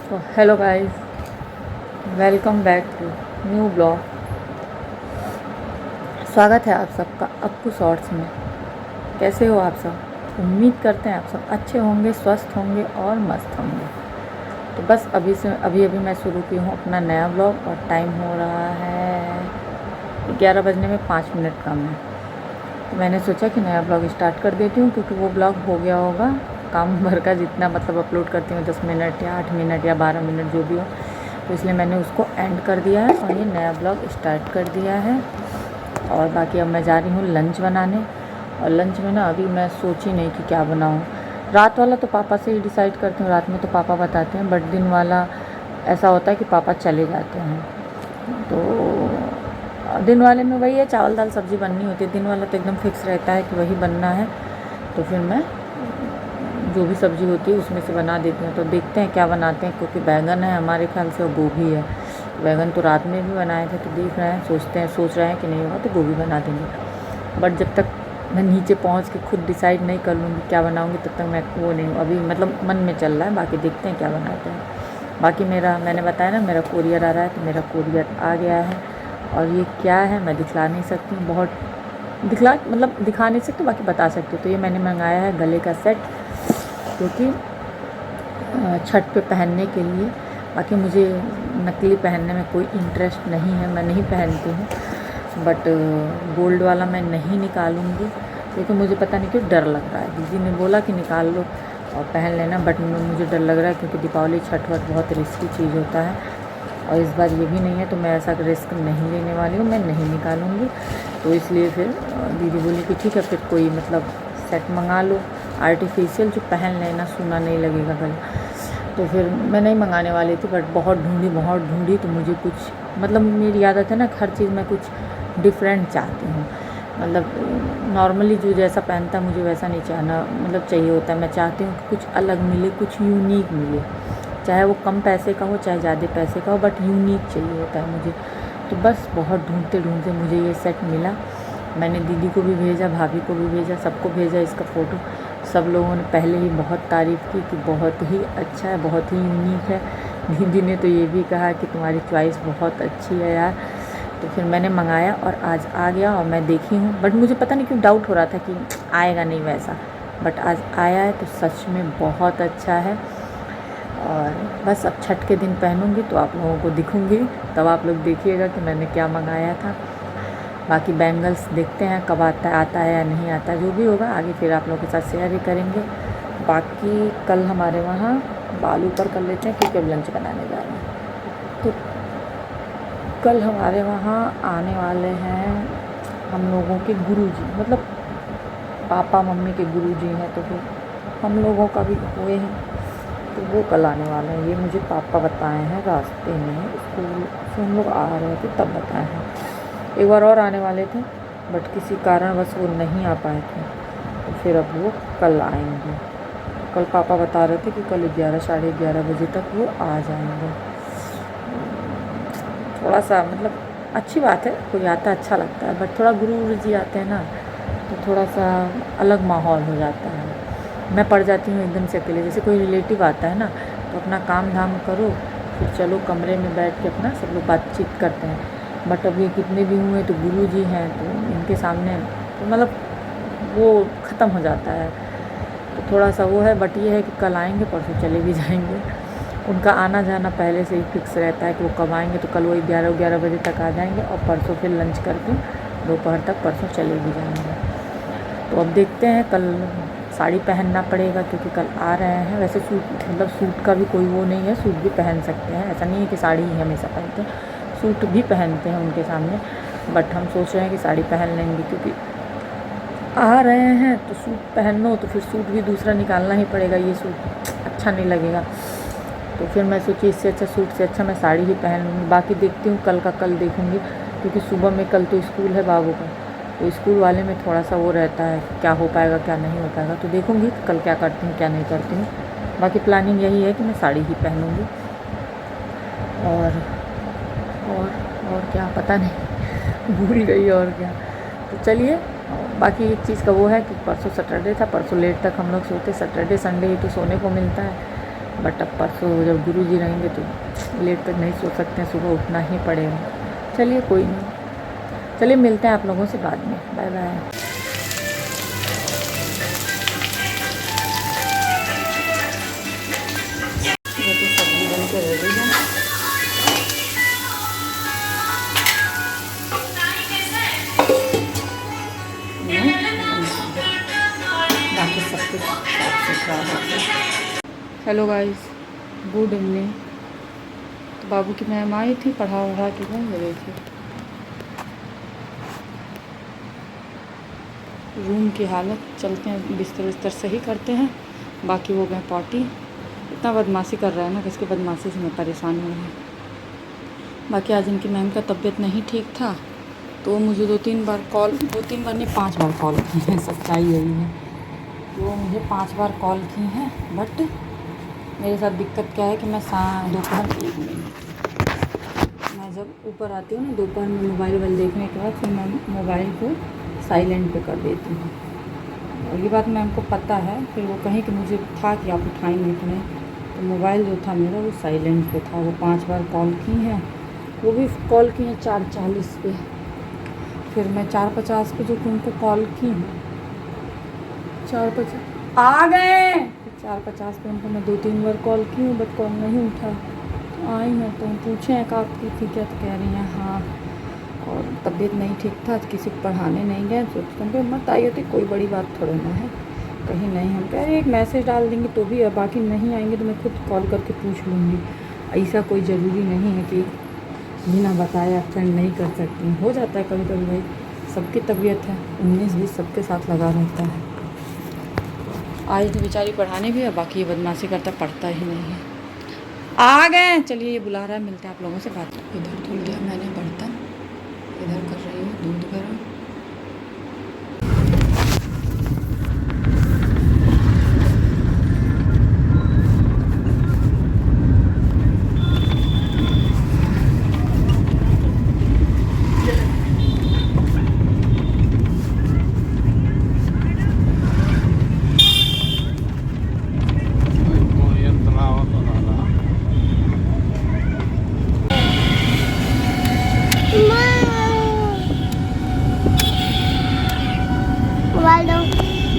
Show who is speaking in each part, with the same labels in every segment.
Speaker 1: तो hello guys, welcome back to new blog. स्वागत है आप सबका अक्कू शॉर्ट्स में। कैसे हो आप सब? उम्मीद करते हैं आप सब अच्छे होंगे, स्वस्थ होंगे और मस्त होंगे। तो बस अभी मैं शुरू की हूँ अपना नया ब्लॉग और टाइम हो रहा है 11 बजने में 5 मिनट कम है। तो मैंने सोचा कि नया ब्लॉग स्टार्ट कर देती हूँ, क्योंकि वो ब्लॉग हो गया होगा काम भर का, जितना मतलब अपलोड करती हूँ 10 मिनट या 8 मिनट या 12 मिनट जो भी हो। तो इसलिए मैंने उसको एंड कर दिया है और ये नया ब्लॉग स्टार्ट कर दिया है। और बाकी अब मैं जा रही हूँ लंच बनाने। और लंच में ना अभी मैं सोची नहीं कि क्या बनाऊँ। रात वाला तो पापा से ही डिसाइड करती हूँ, रात में तो पापा बताते हैं, बट दिन वाला ऐसा होता है कि पापा चले जाते हैं। तो दिन वाले में वही है, चावल दाल सब्ज़ी बननी होती है। दिन वाला तो एकदम फिक्स रहता है कि वही बनना है। तो फिर मैं जो भी सब्ज़ी होती है उसमें से बना देती हूँ। तो देखते हैं क्या बनाते हैं, क्योंकि बैंगन है हमारे ख्याल से और गोभी है। बैंगन तो रात में भी बनाए थे, तो देख रहे हैं, सोच रहे हैं कि नहीं होगा तो गोभी बना देंगे। बट जब तक मैं नीचे पहुँच के खुद डिसाइड नहीं कर लूँगी क्या बनाऊँगी, तब तक मैं वो नहीं हूँ। अभी मतलब मन में चल रहा है, बाकी देखते हैं क्या बनाते हैं। बाकी मैंने बताया ना, मेरा कोरियर आ रहा है, तो मेरा कोरियर आ गया है। और ये क्या है मैं दिखला नहीं सकती हूँ, दिखा नहीं सकती, बाकी बता सकती हूँ। तो ये मैंने मंगाया है गले का सेट, क्योंकि छठ पे पहनने के लिए। बाकी मुझे नकली पहनने में कोई इंटरेस्ट नहीं है, मैं नहीं पहनती हूँ। बट गोल्ड वाला मैं नहीं निकालूँगी, क्योंकि मुझे पता नहीं क्यों डर लग रहा है। दीदी ने बोला कि निकाल लो और पहन लेना, बट मुझे डर लग रहा है, क्योंकि दीपावली छठ वठ बहुत रिस्की चीज़ होता है। और इस बार ये भी नहीं है, तो मैं ऐसा रिस्क नहीं लेने वाली हूँ, मैं नहीं निकालूँगी। तो इसलिए फिर दीदी बोली कि ठीक है, फिर कोई मतलब सेट मंगा लो आर्टिफिशियल, जो पहन लेना, सूना नहीं लगेगा गला। तो फिर मैं नहीं मंगाने वाली थी, बट बहुत ढूंढी तो मुझे कुछ मतलब, मेरी आदत है ना, हर चीज़ में कुछ डिफरेंट चाहती हूँ। मतलब नॉर्मली जो जैसा पहनता है मुझे वैसा नहीं चाहना, मतलब चाहिए होता है। मैं चाहती हूँ कि कुछ अलग मिले, कुछ यूनिक मिले, चाहे वो कम पैसे का हो चाहे ज़्यादा पैसे का हो, बट यूनिक चाहिए होता है मुझे। तो बस बहुत ढूंढते मुझे ये सेट मिला। मैंने दीदी को भी भेजा, भाभी को भी भेजा, सबको भेजा इसका फ़ोटो। सब लोगों ने पहले ही बहुत तारीफ़ की कि बहुत ही अच्छा है, बहुत ही यूनिक है। दीदी ने तो ये भी कहा कि तुम्हारी चॉइस बहुत अच्छी है यार। तो फिर मैंने मंगाया और आज आ गया और मैं देखी हूँ, बट मुझे पता नहीं क्यों डाउट हो रहा था कि आएगा नहीं वैसा, बट आज आया है तो सच में बहुत अच्छा है। और बस अब छठ के दिन पहनूँगी तो आप लोगों को दिखूँगी, तब आप लोग देखिएगा कि मैंने क्या मंगाया था। बाकी बैंगल्स देखते हैं कब आता है या नहीं आता, जो भी होगा आगे फिर आप लोगों के साथ शेयर भी करेंगे। बाकी कल हमारे वहाँ बाल ऊपर कर लेते हैं, क्योंकि अब लंच बनाने जा रहे हैं। तो कल हमारे वहाँ आने वाले हैं हम लोगों के गुरुजी, मतलब पापा मम्मी के गुरुजी हैं, तो फिर हम लोगों का भी हुए हैं, तो वो कल आने वाले हैं। ये मुझे पापा बताए हैं, रास्ते में स्कूल से हम लोग आ रहे थे तब बताए हैं। एक बार और आने वाले थे, बट किसी कारणवश वो नहीं आ पाए थे, तो फिर अब वो कल आएंगे। कल पापा बता रहे थे कि कल 11 साढ़े 11 बजे तक वो आ जाएंगे। थोड़ा सा मतलब अच्छी बात है, कोई आता अच्छा लगता है, बट थोड़ा गुरु जी आते हैं ना, तो थोड़ा सा अलग माहौल हो जाता है। मैं पड़ जाती हूँ एकदम से अकेले। जैसे कोई रिलेटिव आता है ना, तो अपना काम धाम करो, फिर चलो कमरे में बैठ के अपना सब लोग बातचीत करते हैं। बट अब ये कितने भी हुए तो गुरु जी हैं, तो इनके सामने तो मतलब वो ख़त्म हो जाता है। तो थोड़ा सा वो है, बट ये है कि कल आएंगे, परसों चले भी जाएंगे। उनका आना जाना पहले से ही फिक्स रहता है कि वो कब आएंगे, तो कल वही 11 बजे तक आ जाएंगे और परसों फिर लंच करके दोपहर तक परसों चले भी जाएंगे। तो अब देखते हैं, कल साड़ी पहनना पड़ेगा क्योंकि कल आ रहे हैं। वैसे सूट मतलब सूट का भी कोई वो नहीं है, सूट भी पहन सकते हैं, ऐसा नहीं है कि साड़ी ही हमेशा पहनते हैं, सूट भी पहनते हैं उनके सामने। बट हम सोच रहे हैं कि साड़ी पहन लेंगे, क्योंकि आ रहे हैं तो सूट पहनो तो फिर सूट भी दूसरा निकालना ही पड़ेगा, ये सूट अच्छा नहीं लगेगा। तो फिर मैं सोची इससे अच्छा, सूट से अच्छा मैं साड़ी ही पहन लूँगी। बाकी देखती हूँ, कल का कल देखूँगी, क्योंकि सुबह में कल तो स्कूल है बाबू का, तो स्कूल वाले में थोड़ा सा वो रहता है क्या हो पाएगा क्या नहीं हो पाएगा। तो देखूँगी कल क्या करती हूँ क्या नहीं करती हूँ। बाकी प्लानिंग यही है कि मैं साड़ी ही पहनूँगी। और और क्या पता नहीं भूल गई और क्या। तो चलिए, बाकी एक चीज़ का वो है कि परसों सैटरडे था, परसों लेट तक हम लोग सोते, सैटरडे संडे ही तो सोने को मिलता है। बट अब परसों जब गुरुजी रहेंगे तो लेट तक नहीं सो सकते हैं, सुबह उठना ही पड़ेगा। चलिए कोई नहीं, चलिए मिलते हैं आप लोगों से बाद में। Bye bye. ये तो सब्जी बन के रेडी है। बाकी सब कुछ साफ सुथरा है। Hello guys, good evening. तो बाबू की मैम आई थी, पढ़ा वढ़ा के घूम गई थी। रूम की हालत, चलते हैं बिस्तर विस्तर सही करते हैं। बाकी वो गए पार्टी। इतना बदमाशी कर रहा है ना कि इसकी बदमाशी से मैं परेशान हूँ। बाकी आज इनकी मैम का तबीयत नहीं ठीक था, तो मुझे 2-3 बार नहीं 5 बार कॉल की है। सच्चाई यही है, वो मुझे 5 बार कॉल की हैं। बट मेरे साथ दिक्कत क्या है कि मैं दोपहर मैं जब ऊपर आती हूँ ना दोपहर में मोबाइल देखने के बाद, फिर मैं मोबाइल को साइलेंट पे कर देती हूँ। और ये बात मैम को पता है। फिर वो कहीं कि मुझे था कि आप उठाएंगे कि नहीं, तो मोबाइल जो था मेरा वो साइलेंट पे था। वो 5 बार कॉल की हैं, वो भी कॉल की हैं 4:40 पे। फिर मैं 4:50 पे जो उनको कॉल की हूँ, 4:50 आ गए। 4:50 पे उनको मैं 2-3 बार कॉल की हूँ, बट कॉल नहीं उठा। तो आई हैं तो पूछें एक आपकी थी क्या, तो कह रही हैं हाँ, और तबीयत नहीं ठीक था तो किसी को पढ़ाने नहीं गए। सोचते हैं मत आई होती, कोई बड़ी बात थोड़ा ना है, कहीं नहीं। हम कह रहे एक मैसेज डाल देंगे तो भी, और बाकी नहीं आएंगे तो मैं खुद कॉल करके पूछ लूँगी। ऐसा कोई ज़रूरी नहीं है कि बिना बताए अटेंड नहीं कर सकती। हो जाता है कभी कभी भाई, सबकी तबीयत है, 19-20 सबके साथ लगा रहता है। आज तो बेचारी पढ़ाने भी है, बाकी ये बदमाशी करता, पढ़ता ही नहीं है। आ गए, चलिए ये बुला रहा है, मिलते हैं आप लोगों से बात। इधर धुल दिया मैंने बर्तन, इधर कर रही हूँ दूध गर्म।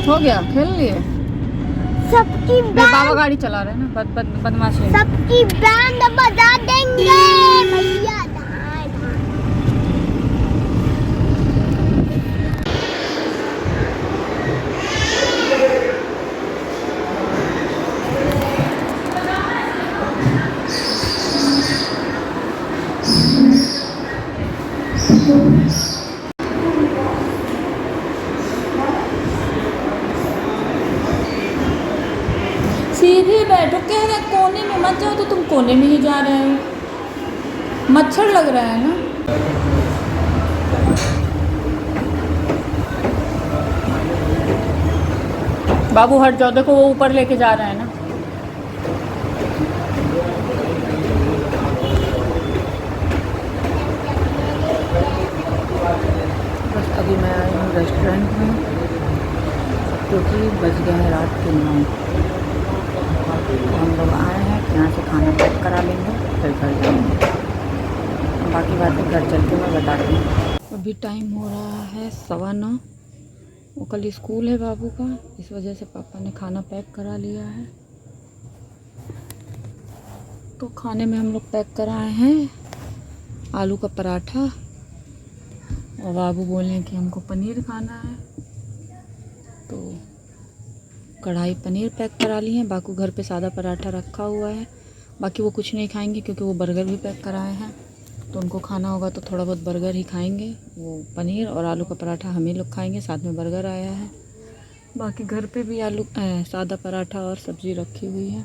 Speaker 1: हो गया, खेल लिए।
Speaker 2: सबकी
Speaker 1: बाबा गाड़ी चला रहे हैं ना, बदमाशी।
Speaker 2: सबकी बैंड बजा देंगे भैया।
Speaker 1: सीधे बैठो, कह रहे कोने में मत जाओ, तो तुम कोने में ही जा रहे हो। मच्छर लग रहा है ना। बाबू हट जाओ, देखो वो ऊपर लेके जा रहा है ना। बस अभी मैं आई हूँ रेस्टोरेंट में, क्योंकि बज गए हैं रात के 9। हम लोग आए हैं कि यहाँ से खाना पैक करा लेंगे, फिर घर जाएंगे। बाकी बातें घर चल के मैं बताती हूँ। अभी टाइम हो रहा है 9:15। वो कल स्कूल है बाबू का, इस वजह से पापा ने खाना पैक करा लिया है। तो खाने में हम लोग पैक कराए हैं आलू का पराठा, और बाबू बोले कि हमको पनीर खाना है, तो कढ़ाई पनीर पैक करा ली है। बाकी घर पे सादा पराठा रखा हुआ है, बाकी वो कुछ नहीं खाएंगे क्योंकि वो बर्गर भी पैक कराए हैं। तो उनको खाना होगा तो थोड़ा बहुत बर्गर ही खाएंगे। वो पनीर और आलू का पराठा हम ही लोग खाएंगे, साथ में बर्गर आया है। बाकी घर पे भी सादा पराठा और सब्ज़ी रखी हुई है।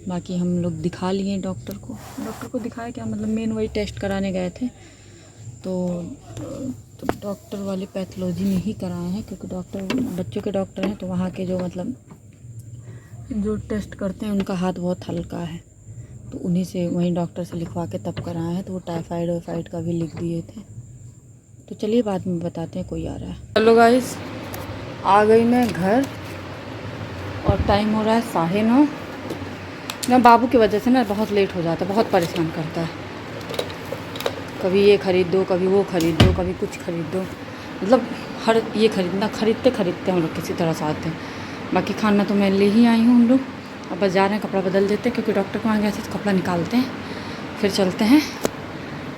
Speaker 1: बाकी हम लोग दिखा लिए डॉक्टर को दिखाया क्या, मतलब मेन वही टेस्ट कराने गए थे, तो डॉक्टर वाले पैथोलॉजी में ही कराए हैं, क्योंकि डॉक्टर बच्चों के डॉक्टर हैं, तो वहाँ के जो मतलब जो टेस्ट करते हैं उनका हाथ बहुत हल्का है, तो उन्हीं से वहीं डॉक्टर से लिखवा के तब कराए हैं। तो वो टाइफाइड वाइफाइड का भी लिख दिए थे। तो चलिए बाद में बताते हैं, कोई आ रहा है। हेलो गाइस, आ गई मैं घर और टाइम हो रहा है 9:30।
Speaker 3: ना बाबू की वजह से ना बहुत लेट हो जाता है, बहुत परेशान करता है। कभी ये ख़रीद दो, कभी वो ख़रीद दो, कभी कुछ ख़रीद दो, मतलब हर ये ख़रीदना, ख़रीदते ख़रीदते हम लोग किसी तरह से आते हैं। बाकी खाना तो मैं ले ही आई हूँ हम लोग। अब बस जा रहे हैं, कपड़ा बदल देते हैं क्योंकि डॉक्टर को वहाँ गए थे तो कपड़ा निकालते हैं, फिर चलते हैं,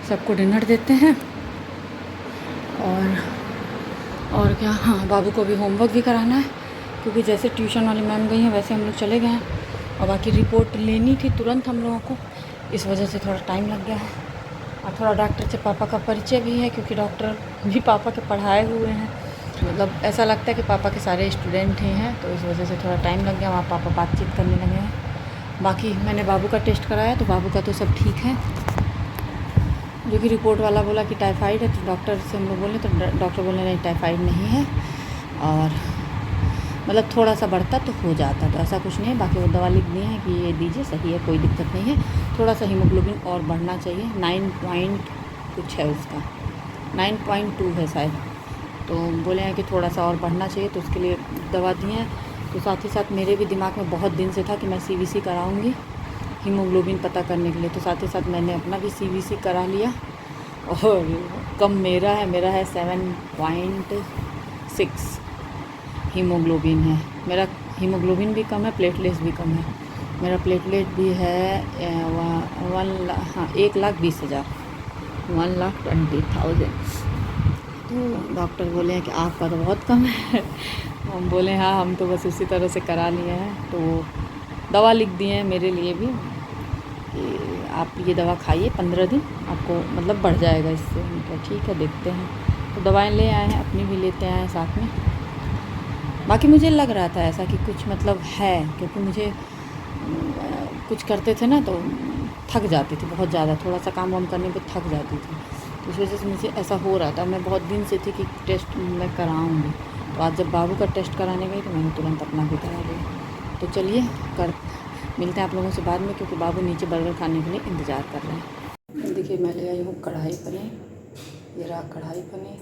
Speaker 3: सबको डिनर देते हैं। और क्या, हाँ बाबू को भी होमवर्क भी कराना है क्योंकि जैसे ट्यूशन वाली मैम गई हैं वैसे हम लोग चले गए हैं। और बाकी रिपोर्ट लेनी थी तुरंत हम लोगों को, इस वजह से थोड़ा टाइम लग गया है। और थोड़ा डॉक्टर से पापा का परिचय भी है क्योंकि डॉक्टर भी पापा के पढ़ाए हुए हैं, मतलब ऐसा लगता है कि पापा के सारे स्टूडेंट ही हैं, तो इस वजह से थोड़ा टाइम लग गया। वहाँ पापा बातचीत करने लगे हैं। बाकी मैंने बाबू का टेस्ट कराया तो बाबू का तो सब ठीक है, जो कि रिपोर्ट वाला बोला कि टाइफाइड है, तो डॉक्टर से हम लोग बोले तो डॉक्टर बोले नहीं टाइफाइड नहीं है, और मतलब थोड़ा सा बढ़ता तो हो जाता, तो ऐसा कुछ नहीं है। बाकी वो दवा लिख दी है कि ये दीजिए, सही है, कोई दिक्कत नहीं है। थोड़ा सा हीमोग्लोबिन और बढ़ना चाहिए, 9 पॉइंट कुछ है उसका, 9.2 है शायद, तो बोले हैं कि थोड़ा सा और बढ़ना चाहिए, तो उसके लिए दवा दी है। तो साथ ही साथ मेरे भी दिमाग में बहुत दिन से था कि मैं CBC कराऊंगी हीमोग्लोबिन पता करने के लिए, तो साथ ही साथ मैंने अपना भी CBC करा लिया। और कम मेरा है 7.6 हीमोग्लोबिन है मेरा। हीमोग्लोबिन भी कम है, प्लेटलेट्स भी कम है। मेरा प्लेटलेट भी है 1,20,000, 1,20,000। तो डॉक्टर बोले हैं कि आपका तो बहुत कम है। हम बोले हाँ, हम तो बस उसी तरह से करा लिए हैं। तो दवा लिख दिए हैं मेरे लिए भी कि आप ये दवा खाइए 15 दिन, आपको मतलब बढ़ जाएगा इससे। हम कहा ठीक है, देखते हैं। तो दवाएं ले आए हैं, अपनी भी लेते आए हैं साथ में। बाकी मुझे लग रहा था ऐसा कि कुछ मतलब है, क्योंकि मुझे कुछ करते थे ना तो थक जाती थी बहुत ज़्यादा, थोड़ा सा काम वाम करने पे थक जाती थी, तो इस वजह से मुझे ऐसा हो रहा था। मैं बहुत दिन से थी कि टेस्ट मैं कराऊंगी, तो आज जब बाबू का टेस्ट कराने गई तो मैंने तुरंत अपना भी करा लिया। तो चलिए मिलते हैं आप लोगों से बाद में, क्योंकि बाबू नीचे बर्गर खाने के लिए इंतज़ार कर रहे हैं। देखिए मैं ले आई हूँ कढ़ाई पनीर, ये रहा कढ़ाई पनीर,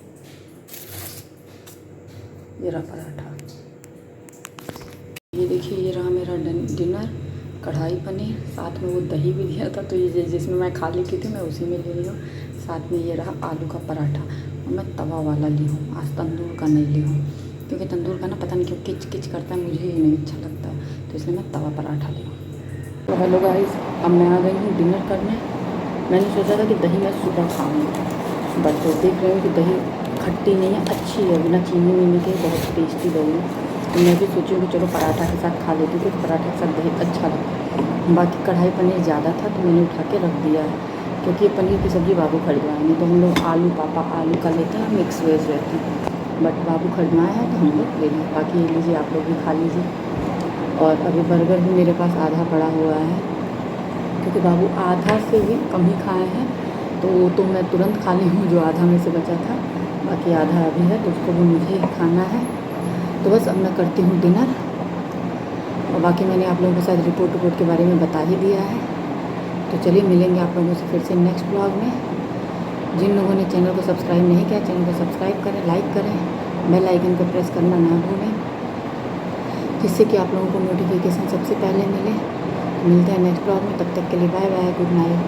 Speaker 3: ये रहा पराठा। ये देखिए ये रहा मेरा डिनर, कढ़ाई पनीर, साथ में वो दही भी दिया था, तो ये जिसमें मैं खा ली थी मैं उसी में ले रही हूँ। साथ में ये रहा आलू का पराठा, और मैं तवा वाला ली हूँ, आज तंदूर का नहीं ली हूँ, क्योंकि तंदूर का ना पता नहीं क्यों किच किच करता है, मुझे ही नहीं अच्छा लगता, तो इसलिए मैं तवा पराठा ली हूँ। तो हेलो गाइस, अब मैं आ गई हूँ डिनर करने। मैंने सोचा था कि दही मैं सुबह खाऊँगी, बट देख रही हूँ कि दही खट्टी नहीं है, अच्छी है, बिना चीनी वीनी के बहुत टेस्टी दही है। तो मैं भी सोची हूँ कि चलो पराठा के साथ खा लेती थी, तो पराठा के साथ दही अच्छा लगता है। बाकी कढ़ाई पनीर ज़्यादा था तो मैंने उठा के रख दिया है, क्योंकि ये पनीर की सब्ज़ी बाबू खरीदवाएंगे, तो हम लोग आलू पापा आलू का लेते हैं, मिक्स वेज रहते हैं, बट बाबू खरीदवाए हैं तो हम लोग ले लिए। बाकी ये लीजिए, आप लोग भी खा लीजिए। और अभी बर्गर भी मेरे पास आधा पड़ा हुआ है, क्योंकि बाबू आधा से भी कम ही खाए हैं, तो मैं तुरंत खा ली हूँ जो आधा में से बचा था, बाकी आधा अभी है तो उसको भी मुझे ही खाना है। तो बस अब मैं करती हूँ डिनर, और बाकी मैंने आप लोगों के साथ रिपोर्ट के बारे में बता ही दिया है। तो चलिए मिलेंगे आप लोगों से फिर से नेक्स्ट ब्लॉग में। जिन लोगों ने चैनल को सब्सक्राइब नहीं किया, चैनल को सब्सक्राइब करें, लाइक करें, बेल आइकन पर प्रेस करना ना भूलें, जिससे कि आप लोगों को नोटिफिकेशन सबसे पहले मिले। मिलते हैं नेक्स्ट ब्लॉग में, तब तक के लिए बाय बाय, गुड नाइट।